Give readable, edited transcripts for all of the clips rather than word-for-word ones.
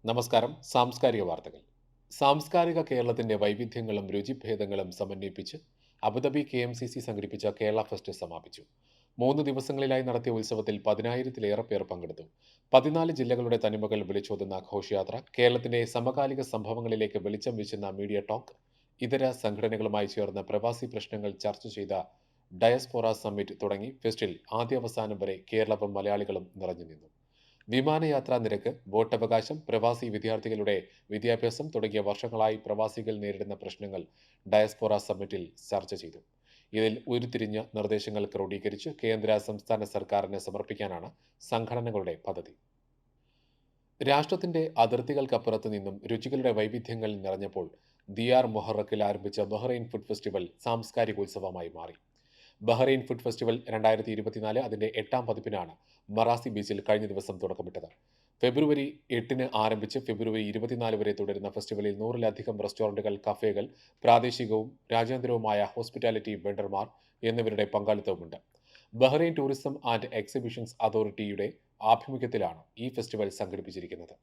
നമസ്കാരം. സാംസ്കാരിക വാർത്തകൾ. സാംസ്കാരിക കേരളത്തിന്റെ വൈവിധ്യങ്ങളും രുചിഭേദങ്ങളും സമന്വയിപ്പിച്ച് അബുദാബി KMCC സംഘടിപ്പിച്ച കേരള ഫെസ്റ്റ് സമാപിച്ചു. 3 ദിവസങ്ങളിലായി നടത്തിയ ഉത്സവത്തിൽ 10,000-ലേറെ പേർ പങ്കെടുത്തു. 14 ജില്ലകളുടെ തനിമകൾ വിളിച്ചോതുന്ന ഘോഷയാത്ര, കേരളത്തിന്റെ സമകാലിക സംഭവങ്ങളിലേക്ക് വെളിച്ചം വീശുന്ന മീഡിയ ടോക്ക്, ഇതര സംഘടനകളുമായി ചേർന്ന് പ്രവാസി പ്രശ്നങ്ങൾ ചർച്ച ചെയ്ത ഡയസ്പോറ സമ്മിറ്റ് തുടങ്ങി ഫെസ്റ്റിൽ ആദ്യാവസാനം വരെ കേരളവും മലയാളികളും നിറഞ്ഞുനിന്നു. വിമാനയാത്രാ നിരക്ക്, വോട്ടവകാശം, പ്രവാസി വിദ്യാർത്ഥികളുടെ വിദ്യാഭ്യാസം തുടങ്ങിയ വർഷങ്ങളായി പ്രവാസികൾ നേരിടുന്ന പ്രശ്നങ്ങൾ ഡയസ്പോറ സമ്മിറ്റിൽ ചർച്ച ചെയ്തു. ഇതിൽ ഉരുത്തിരിഞ്ഞ നിർദ്ദേശങ്ങൾ ക്രോഡീകരിച്ച് കേന്ദ്ര സംസ്ഥാന സർക്കാരിന് സമർപ്പിക്കാനാണ് സംഘടനകളുടെ പദ്ധതി. രാഷ്ട്രത്തിന്റെ അതിർത്തികൾക്കപ്പുറത്തു നിന്നും രുചികളുടെ വൈവിധ്യങ്ങൾ നിറഞ്ഞപ്പോൾ ദിയാർ മൊഹറക്കിൽ ആരംഭിച്ച ബഹ്റൈൻ ഫുഡ് ഫെസ്റ്റിവൽ സാംസ്കാരികോത്സവമായി മാറി. ബഹ്റൈൻ ഫുഡ് ഫെസ്റ്റിവൽ 2024 അതിന്റെ 8ാം പതിപ്പിനാണ് മറാസി ബീച്ചിൽ കഴിഞ്ഞ ദിവസം തുടക്കമിട്ടത്. ഫെബ്രുവരി 8-ന് ആരംഭിച്ച് ഫെബ്രുവരി 24 വരെ തുടരുന്ന ഫെസ്റ്റിവലിൽ 100-ലധികം റെസ്റ്റോറന്റുകൾ, കഫേകൾ, പ്രാദേശികവും രാജ്യാന്തരവുമായ ഹോസ്പിറ്റാലിറ്റി വെണ്ടർമാർ എന്നിവരുടെ പങ്കാളിത്തവുമുണ്ട്. ബഹ്റൈൻ ടൂറിസം ആൻഡ് എക്സിബിഷൻസ് അതോറിറ്റിയുടെ ആഭിമുഖ്യത്തിലാണ് ഈ ഫെസ്റ്റിവൽ സംഘടിപ്പിച്ചിരിക്കുന്നത്.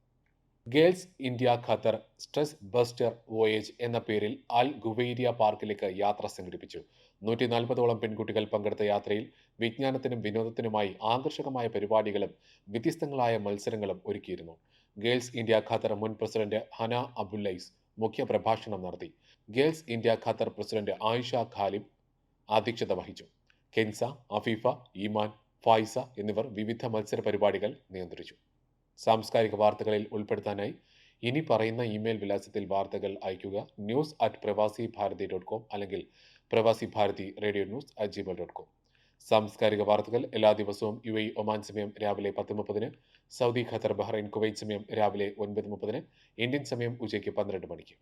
Girls India Qatar stress buster voyage എന്ന പേരിൽ അൽ ഗുവൈരിയ പാർക്കിലേക്ക് യാത്ര സംഘടിപ്പിച്ചു. 140ഓളം പെൺകുട്ടികൾ പങ്കെടുത്ത യാത്രയിൽ വിജ്ഞാനത്തിനും വിനോദത്തിനുമായി ആകർഷകമായ പരിപാടികളും വ്യത്യസ്തങ്ങളായ മത്സരങ്ങളും ഒരുക്കിയിരുന്നു. ഗേൾസ് ഇന്ത്യ ഖത്തർ മുൻ പ്രസിഡന്റ് ഹന അബുല്ലൈസ് മുഖ്യ പ്രഭാഷണം നടത്തി. Girls India Qatar president Ayisha Khalib അധ്യക്ഷത വഹിച്ചു. കെൻസ, അഫീഫ, ഈമാൻ, ഫായിസ എന്നിവർ വിവിധ മത്സര പരിപാടികൾ നിയന്ത്രിച്ചു. സാംസ്കാരിക വാർത്തകളിൽ ഉൾപ്പെടുത്താനായി ഇനി പറയുന്ന ഇമെയിൽ വിലാസത്തിൽ വാർത്തകൾ അയയ്ക്കുക: news@pravasibharati.com അല്ലെങ്കിൽ പ്രവാസി ഭാരതി റേഡിയോ ന്യൂസ്@gmail.com. സാംസ്കാരിക വാർത്തകൾ എല്ലാ ദിവസവും UAE ഒമാൻ സമയം രാവിലെ 10:30, സൗദി, ഖത്തർ, ബഹ്റൈൻ, കുവൈറ്റ് സമയം രാവിലെ 9:30, ഇന്ത്യൻ സമയം ഉച്ചയ്ക്ക് 12 മണിക്ക്.